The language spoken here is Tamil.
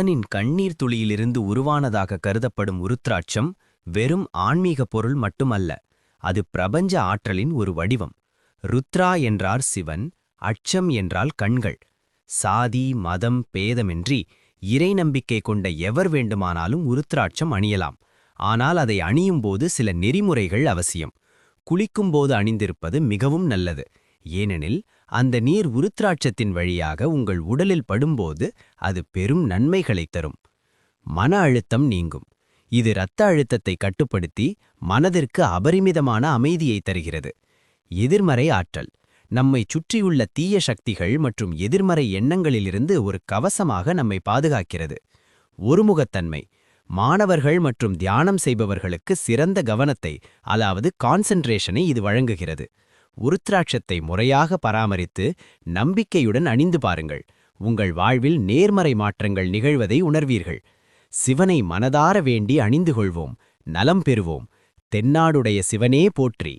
சிவனின் கண்ணீர் துளியிலிருந்து உருவானதாக கருதப்படும் உருத்திராட்சம் வெறும் ஆன்மீக பொருள் மட்டுமல்ல, அது பிரபஞ்ச ஆற்றலின் ஒரு வடிவம். ருத்ரா என்றார் சிவன், அட்சம் என்றால் கண்கள். சாதி மதம் பேதமின்றி இறை நம்பிக்கை கொண்ட எவர் வேண்டுமானாலும் உருத்திராட்சம் அணியலாம். ஆனால் அதை அணியும்போது சில நெறிமுறைகள் அவசியம். குளிக்கும்போது அணிந்திருப்பது மிகவும் நல்லது. ஏனெனில் அந்த நீர் உருத்திராட்சத்தின் வழியாக உங்கள் உடலில் படும்போது அது பெரும் நன்மைகளைத் தரும். மன அழுத்தம் நீங்கும். இது இரத்த அழுத்தத்தை கட்டுப்படுத்தி மனதிற்கு அபரிமிதமான அமைதியை தருகிறது. எதிர்மறை ஆற்றல் நம்மை சுற்றியுள்ள தீய சக்திகள் மற்றும் எதிர்மறை எண்ணங்களிலிருந்து ஒரு கவசமாக நம்மை பாதுகாக்கிறது. ஒருமுகத்தன்மை மாணவர்கள் மற்றும் தியானம் செய்பவர்களுக்கு சிறந்த கவனத்தை, அதாவது கான்சென்ட்ரேஷனை இது வழங்குகிறது. உருத்திராட்சத்தை முறையாக பராமரித்து நம்பிக்கையுடன் அணிந்து பாருங்கள். உங்கள் வாழ்வில் நேர்மறை மாற்றங்கள் நிகழ்வதை உணர்வீர்கள். சிவனை மனதார வேண்டி அணிந்து கொள்வோம். நலம் பெறுவோம். தென்னாடுடைய சிவனே போற்றி.